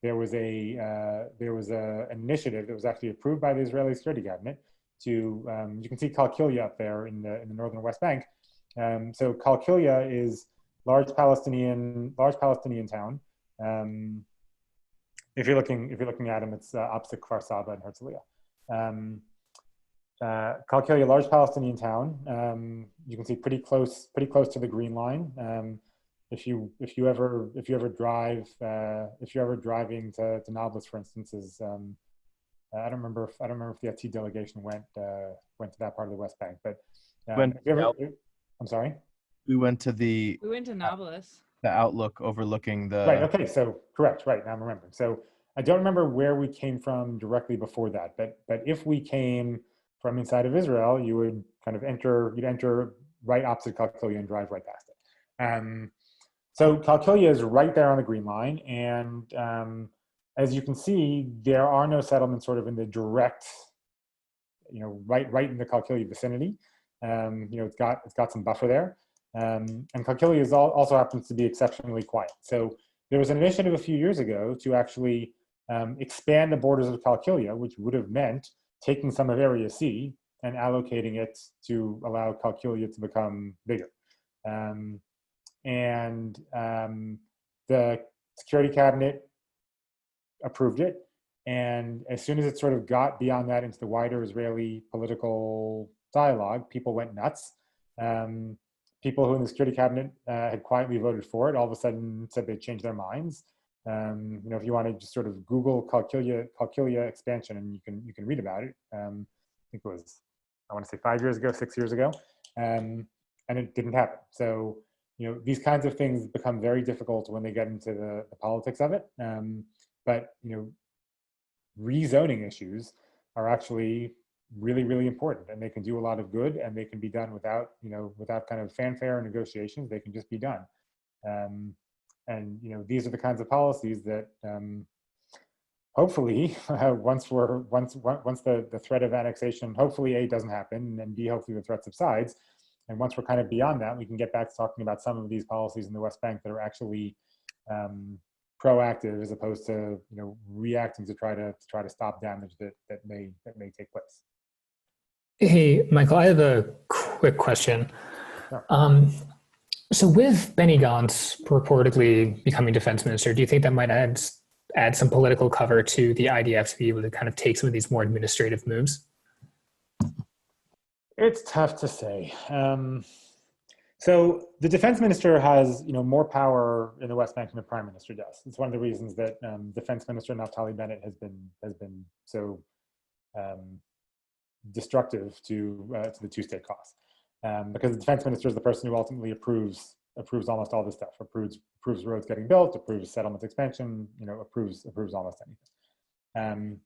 there was an initiative that was actually approved by the Israeli Security Cabinet to, you can see Kalkilia up there in the northern West Bank. So Kalkilia is large Palestinian town. If you're looking at them, it's opposite Kfar Saba and Herzliya. Kalkilia, large Palestinian town. You can see pretty close to the Green Line. If you ever driving to Nablus, for instance, is I don't remember if the FT delegation went to that part of the West Bank, but I'm sorry. We went to Nablus. The outlook overlooking the right. Okay, so correct. Right, now I'm remembering. So I don't remember where we came from directly before that, but if we came from inside of Israel, you would kind of enter right opposite Kalkilia and drive right past it. So Kalkilia is right there on the Green Line, and as you can see, there are no settlements sort of in the direct, right in the Kalkilia vicinity. It's got some buffer there. And Kalkilia also happens to be exceptionally quiet. So there was an initiative a few years ago to actually expand the borders of Kalkilia, which would have meant taking some of Area C and allocating it to allow Kalkilia to become bigger. The Security Cabinet approved it. And as soon as it sort of got beyond that into the wider Israeli political dialogue, people went nuts. People who in the Security Cabinet had quietly voted for it all of a sudden said they'd changed their minds. If you want to just sort of Google Kalkilia expansion, and you can read about it. I think it was, I want to say 5 years ago, 6 years ago, and it didn't happen. So these kinds of things become very difficult when they get into the politics of it. But rezoning issues are actually really, really important, and they can do a lot of good, and they can be done without kind of fanfare or negotiations. They can just be done. These are the kinds of policies that hopefully once the threat of annexation, hopefully A, doesn't happen, and B, hopefully the threat subsides. And once we're kind of beyond that, we can get back to talking about some of these policies in the West Bank that are actually proactive, as opposed to reacting to try to stop damage that may take place. Hey, Michael, I have a quick question. Sure. So with Benny Gantz purportedly becoming defense minister, do you think that might add some political cover to the IDF to be able to kind of take some of these more administrative moves? It's tough to say. So the defense minister has, more power in the West Bank than the prime minister does. It's one of the reasons that Defense Minister Naftali Bennett has been so destructive to the two-state cause, because the defense minister is the person who ultimately approves almost all this stuff. Approves roads getting built, approves settlement expansion, approves almost anything.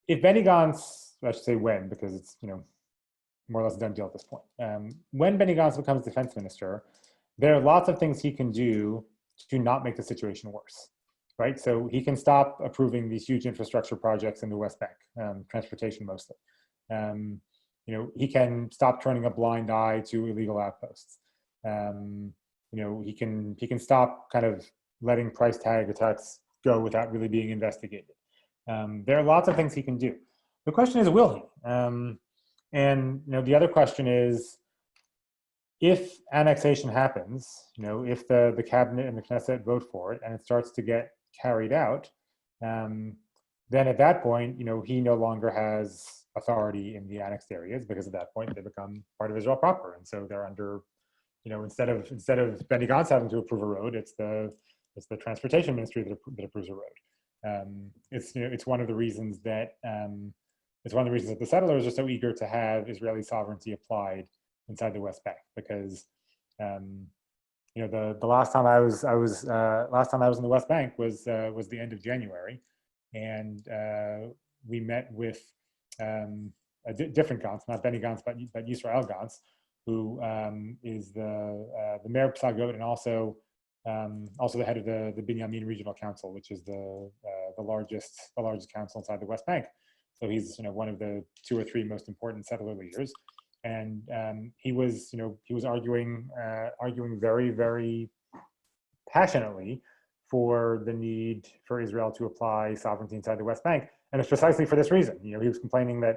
If Benny Gantz, I should say when, because it's more or less a done deal at this point. When Benny Gantz becomes defense minister, there are lots of things he can do to not make the situation worse, right? So he can stop approving these huge infrastructure projects in the West Bank, transportation mostly. He can stop turning a blind eye to illegal outposts. He can stop kind of letting price tag attacks go without really being investigated. There are lots of things he can do. The question is, will he? And the other question is, if annexation happens, if the cabinet and the Knesset vote for it and it starts to get carried out, then at that point, he no longer has authority in the annexed areas, because at that point they become part of Israel proper, and so they're under, instead of Benny Gantz having to approve a road, it's the transportation ministry that approves a road. It's one of the reasons that. It's one of the reasons that the settlers are so eager to have Israeli sovereignty applied inside the West Bank, because the last time I was in the West Bank was the end of January, and we met with a different Gantz, not Benny Gantz, but Yisrael Gantz, who is the mayor of Psagot and also the head of the Binyamin Regional Council, which is the largest council inside the West Bank. So he's one of the 2 or 3 most important settler leaders, and he was arguing very, very passionately for the need for Israel to apply sovereignty inside the West Bank, and it's precisely for this reason. He was complaining that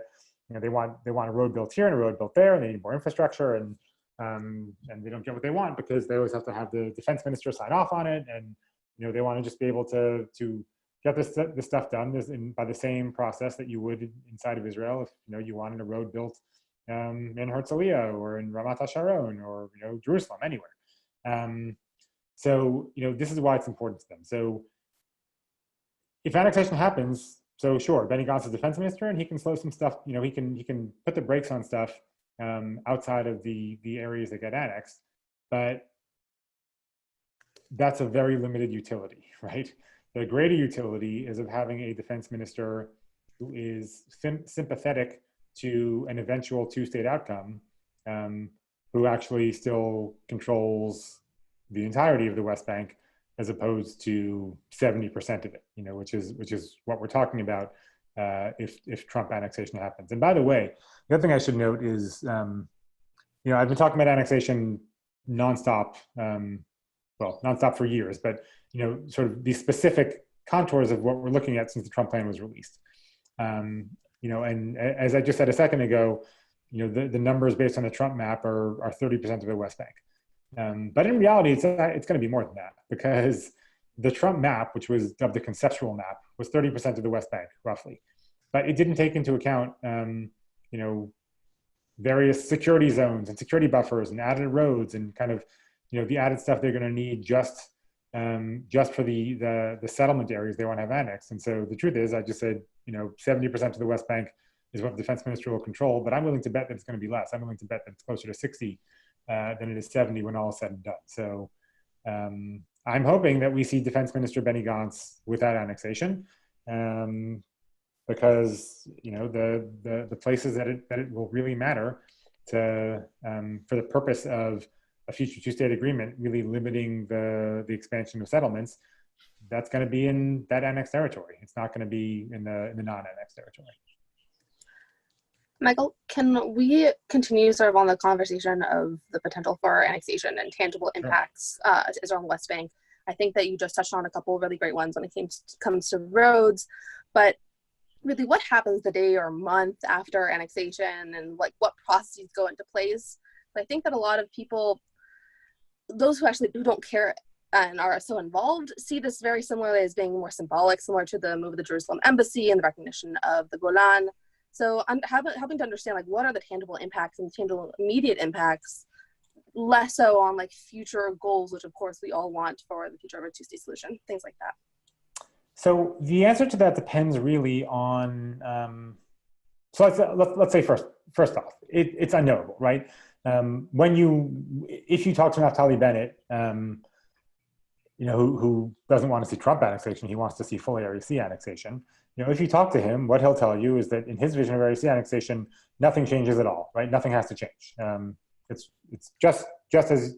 they want a road built here and a road built there, and they need more infrastructure, and they don't get what they want because they always have to have the defense minister sign off on it, and they want to just be able to get this stuff done by the same process that you would inside of Israel if you wanted a road built in Herzliya or in Ramat HaSharon or Jerusalem, anywhere. So this is why it's important to them. So if annexation happens, so sure, Benny Gantz is defense minister, and he can slow some stuff. He can put the brakes on stuff outside of the areas that get annexed, but that's a very limited utility, right? The greater utility is of having a defense minister who is sympathetic to an eventual 2-state outcome, who actually still controls the entirety of the West Bank, as opposed to 70% of it, which is what we're talking about if Trump annexation happens. And by the way, the other thing I should note is, I've been talking about annexation nonstop, nonstop for years, but sort of the specific contours of what we're looking at since the Trump plan was released. And as I just said a second ago, the numbers based on the Trump map are 30% of the West Bank. But in reality, it's going to be more than that, because the Trump map, which was dubbed the conceptual map, was 30% of the West Bank, roughly. But it didn't take into account, various security zones and security buffers and added roads and kind of, the added stuff they're going to need just for the settlement areas they want to have annexed. And so the truth is, I just said, 70% of the West Bank is what the defense minister will control, but I'm willing to bet that it's going to be less. I'm willing to bet that it's closer to 60 than it is 70 when all is said and done. So I'm hoping that we see Defense Minister Benny Gantz without annexation, because the places that it will really matter to for the purpose of a future 2-state agreement, really limiting the expansion of settlements, that's going to be in that annexed territory. It's not going to be in the non-annexed territory. Michael, can we continue sort of on the conversation of the potential for annexation and tangible impacts to Israel and the West Bank? I think that you just touched on a couple of really great ones when it comes to roads, but really what happens the day or month after annexation, and like what processes go into place? I think that a lot of people, those who don't care and are so involved, see this very similarly as being more symbolic, similar to the move of the Jerusalem embassy and the recognition of the Golan So helping to understand like what are the tangible impacts and tangible immediate impacts, less so on like future goals, which of course we all want for the future of a two-state solution, things like that. So the answer to that depends really on, so let's say first off, it's unknowable, right? If you talk to Naftali Bennett, who doesn't want to see Trump annexation, he wants to see full Area C annexation. If you talk to him, what he'll tell you is that in his vision of Area C annexation, nothing changes at all, right? Nothing has to change. It's just as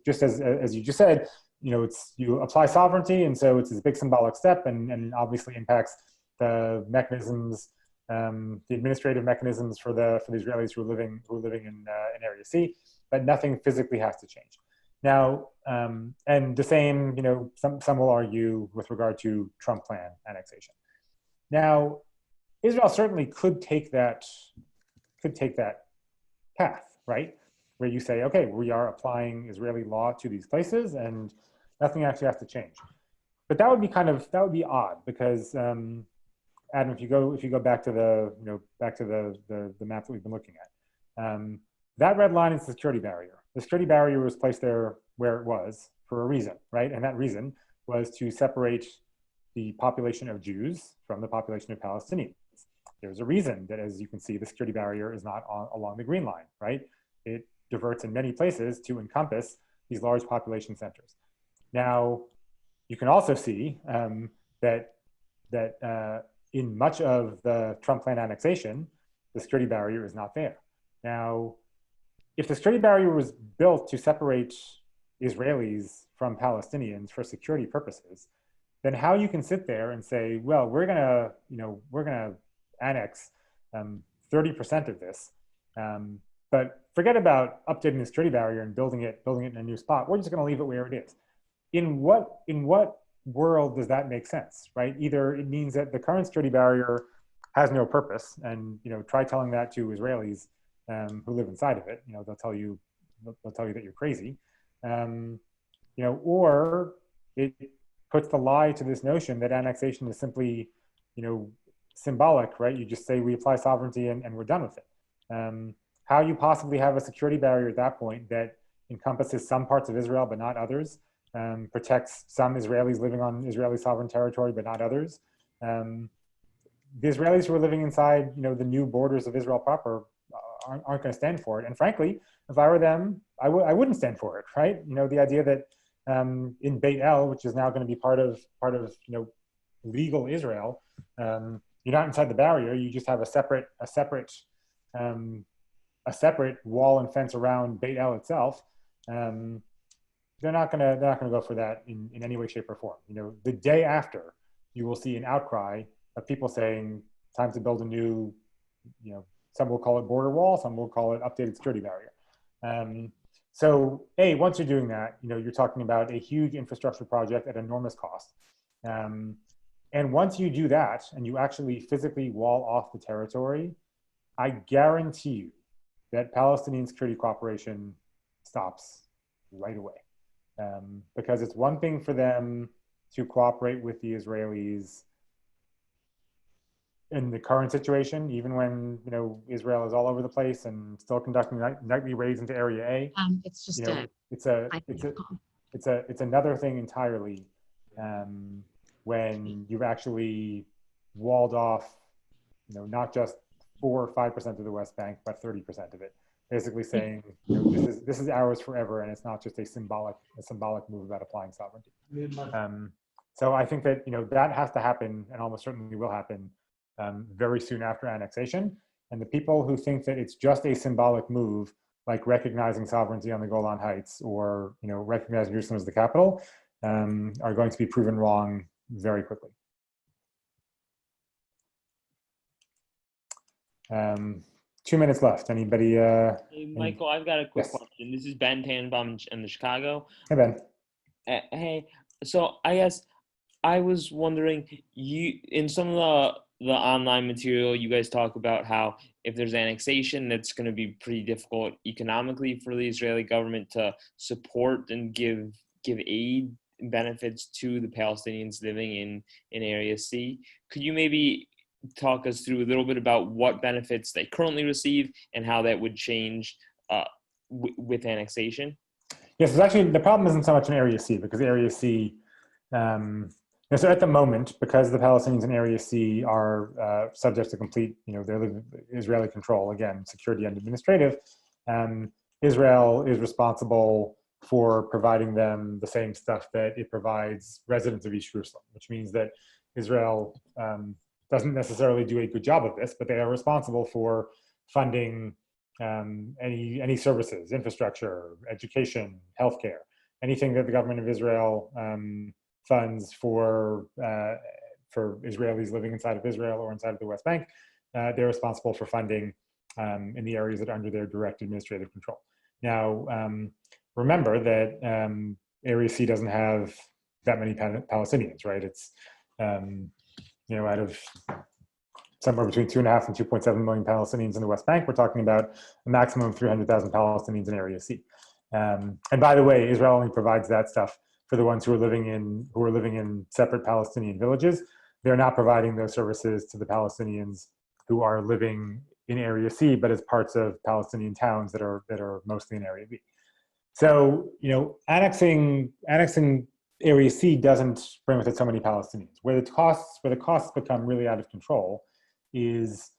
you just said, you apply sovereignty, and so it's this big symbolic step, and obviously impacts the mechanisms, the administrative mechanisms for the Israelis who are living in Area C, but nothing physically has to change. Now, and the same, some will argue with regard to Trump plan annexation. Now, Israel certainly could take that path, right? Where you say, okay, we are applying Israeli law to these places, and nothing actually has to change. But that would be odd, because Adam, if you go back to the map that we've been looking at, that red line is the security barrier. The security barrier was placed there where it was for a reason, right? And that reason was to separate the population of Jews from the population of Palestinians. There's a reason that, as you can see, the security barrier is not along the green line, right? It diverts in many places to encompass these large population centers. Now, you can also see that in much of the Trump plan annexation, the security barrier is not there. Now, if the security barrier was built to separate Israelis from Palestinians for security purposes, then how you can sit there and say, well, we're gonna annex 30% of this, but forget about updating the security barrier and building it in a new spot. We're just gonna leave it where it is. In what world does that make sense, right? Either it means that the current security barrier has no purpose, and try telling that to Israelis who live inside of it. They'll tell you that you're crazy, or it puts the lie to this notion that annexation is simply, symbolic, right? You just say we apply sovereignty and we're done with it. How you possibly have a security barrier at that point that encompasses some parts of Israel but not others, protects some Israelis living on Israeli sovereign territory but not others. The Israelis who are living inside, the new borders of Israel proper aren't going to stand for it. And frankly, if I were them, I wouldn't stand for it, right? The idea that in Beit El, which is now going to be part of legal Israel, you're not inside the barrier. You just have a separate wall and fence around Beit El itself. They're not gonna go for that in any way, shape, or form. The day after, you will see an outcry of people saying, time to build a new, some will call it border wall, some will call it updated security barrier. So once you're doing that, you're talking about a huge infrastructure project at enormous cost. And once you do that and you actually physically wall off the territory, I guarantee you that Palestinian security cooperation stops right away. Because it's one thing for them to cooperate with the Israelis in the current situation, even when Israel is all over the place and still conducting nightly raids into Area A. It's just it's another thing entirely when you've actually walled off, not just 4 or 5% of the West Bank, but 30% of it. Basically saying, this is ours forever, and it's not just a symbolic move about applying sovereignty. So I think that that has to happen, and almost certainly will happen very soon after annexation. And the people who think that it's just a symbolic move, like recognizing sovereignty on the Golan Heights or recognizing Jerusalem as the capital, are going to be proven wrong very quickly. 2 minutes left. Anybody? Hey, Michael, I've got a quick question. This is Ben Tannenbaum in the Chicago. Hey, Ben. Hey, so I guess I was wondering, in some of the online material, you guys talk about how if there's annexation, that's going to be pretty difficult economically for the Israeli government to support and give aid and benefits to the Palestinians living in Area C. Could you maybe talk us through a little bit about what benefits they currently receive and how that would change with annexation? Yes, actually the problem isn't so much in Area C, because Area C, so at the moment, because the Palestinians in Area C are subject to complete, they're Israeli control, again, security and administrative, Israel is responsible for providing them the same stuff that it provides residents of East Jerusalem, which means that Israel doesn't necessarily do a good job of this, but they are responsible for funding any services, infrastructure, education, healthcare, anything that the government of Israel funds for Israelis living inside of Israel or inside of the West Bank. They're responsible for funding in the areas that are under their direct administrative control. Now, remember that Area C doesn't have that many Palestinians, right? It's out of somewhere between 2.5 and 2.7 million Palestinians in the West Bank, we're talking about a maximum of 300,000 Palestinians in Area C. And by the way, Israel only provides that stuff for the ones who are living in separate Palestinian villages. They're not providing those services to the Palestinians who are living in Area C, but as parts of Palestinian towns that are mostly in Area B. So, annexing Area C doesn't bring with it so many Palestinians. Where the costs become really out of control is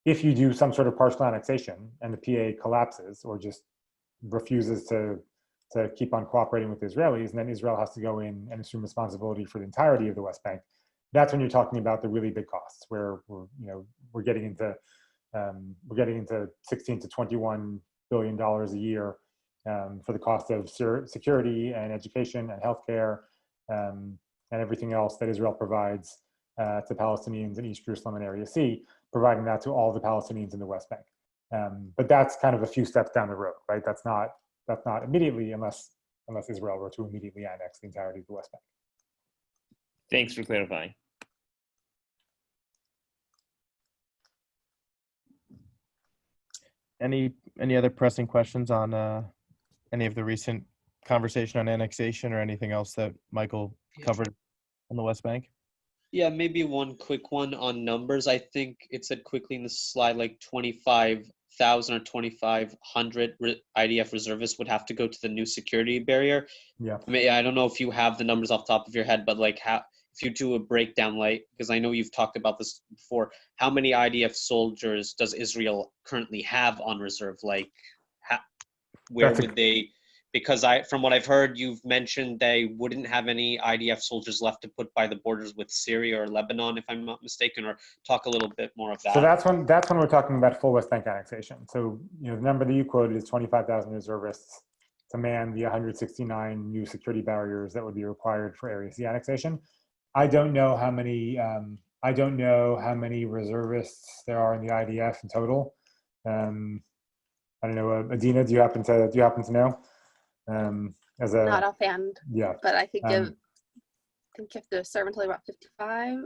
if you do some sort of partial annexation and the PA collapses or just refuses to keep on cooperating with the Israelis, and then Israel has to go in and assume responsibility for the entirety of the West Bank. That's when you're talking about the really big costs, where we're getting into 16 to 21 $billion a year for the cost of security and education and healthcare and everything else that Israel provides to Palestinians in East Jerusalem and Area C, providing that to all the Palestinians in the West Bank. But that's kind of a few steps down the road, right? That's not immediately, unless Israel were to immediately annex the entirety of the West Bank. Thanks for clarifying. Any other pressing questions on any of the recent conversation on annexation or anything else that Michael covered on the West Bank? Yeah, maybe one quick one on numbers. I think it said quickly in the slide like 25,000 or 2,500 IDF reservists would have to go to the new security barrier. Yeah. I don't know if you have the numbers off the top of your head, but like if you do a breakdown, like, because I know you've talked about this before, how many IDF soldiers does Israel currently have on reserve? Like, where would they? Because from what I've heard, you've mentioned they wouldn't have any IDF soldiers left to put by the borders with Syria or Lebanon, if I'm not mistaken, or talk a little bit more of that. So that's when we're talking about full West Bank annexation. So the number that you quoted is 25,000 reservists to man the 169 new security barriers that would be required for Area C annexation. I don't know how many reservists there are in the IDF in total. I don't know, Adina, do you happen to know? Not offhand. Yeah. But I think you have to serve until about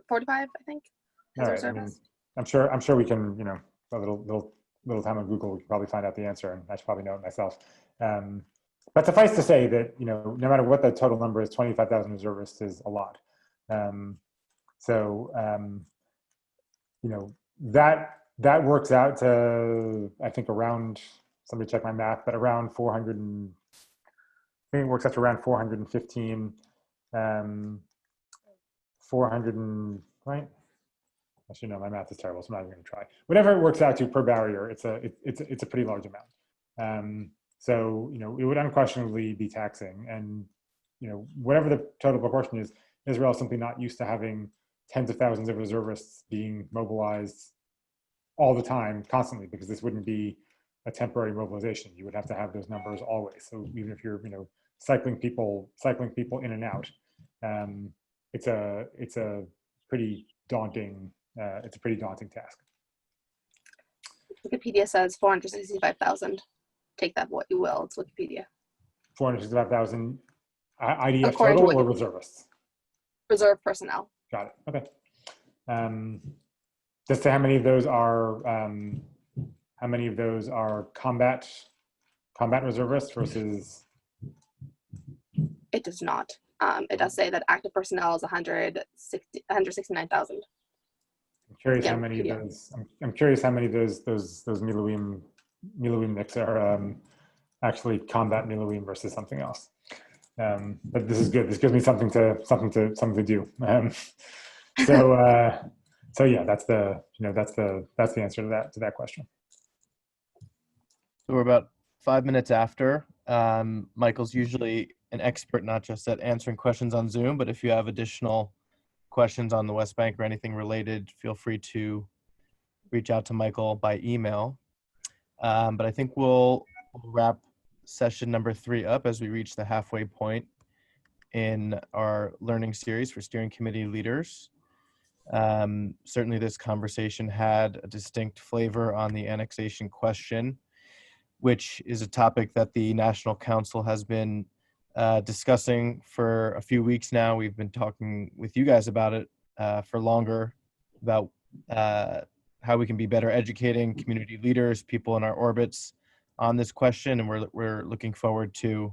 45, I think. All right. I mean, I'm sure we can, a little time on Google, we can probably find out the answer, and I should probably know it myself. But suffice to say that, no matter what the total number is, 25,000 reservists is a lot. That works out to, I think, around, somebody check my math, but around 400 I think it works out to around 415, 400 right? I should know, my math is terrible, so I'm not even going to try. Whatever it works out to per barrier, it's a pretty large amount. So it would unquestionably be taxing, and whatever the total proportion is, Israel is simply not used to having tens of thousands of reservists being mobilized all the time, constantly, because this wouldn't be a temporary mobilization. You would have to have those numbers always. So even if you're cycling people in and out, it's a pretty daunting task. Wikipedia says 465,000. Take that what you will. It's Wikipedia. 465,000 IDF total or reservists? Reserve personnel. Got it. Okay. Just how many of those are combat reservists versus? It does not. It does say that active personnel is 169,000. curious Yeah, how many of yeah. those. I'm curious how many of those Miluim nicks are actually combat Miluim versus something else. But this is good. This gives me something to do. So yeah, that's the answer to that question. So we're about 5 minutes after. Michael's usually an expert not just at answering questions on Zoom, but if you have additional questions on the West Bank or anything related, feel free to reach out to Michael by email. But I think we'll wrap session number 3 up as we reach the halfway point in our learning series for steering committee leaders. Certainly this conversation had a distinct flavor on the annexation question, which is a topic that the National Council has been discussing for a few weeks now. We've been talking with you guys about it for longer, about how we can be better educating community leaders, people in our orbits on this question, and we're looking forward to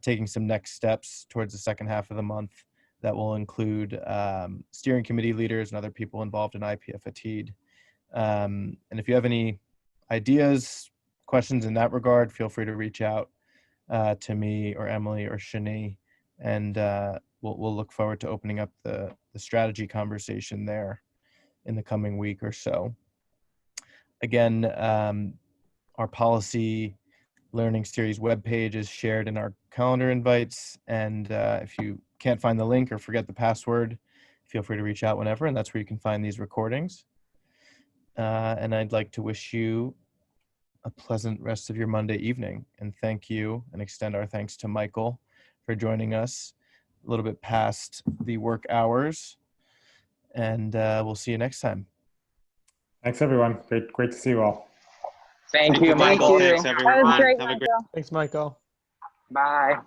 taking some next steps towards the second half of the month that will include steering committee leaders and other people involved in IPF at TEED. And if you have any ideas, questions in that regard, feel free to reach out to me or Emily or Shani, and we'll look forward to opening up the strategy conversation there in the coming week or so. Again, our policy learning series webpage is shared in our calendar invites, and if you can't find the link or forget the password, feel free to reach out whenever, and that's where you can find these recordings. And I'd like to wish you a pleasant rest of your Monday evening, and thank you and extend our thanks to Michael for joining us a little bit past the work hours, and we'll see you next time. Thanks, everyone. Great to see you all. Thank you, Michael. Thanks, That was everyone. great, Have a great Michael. Thanks, Michael. Bye.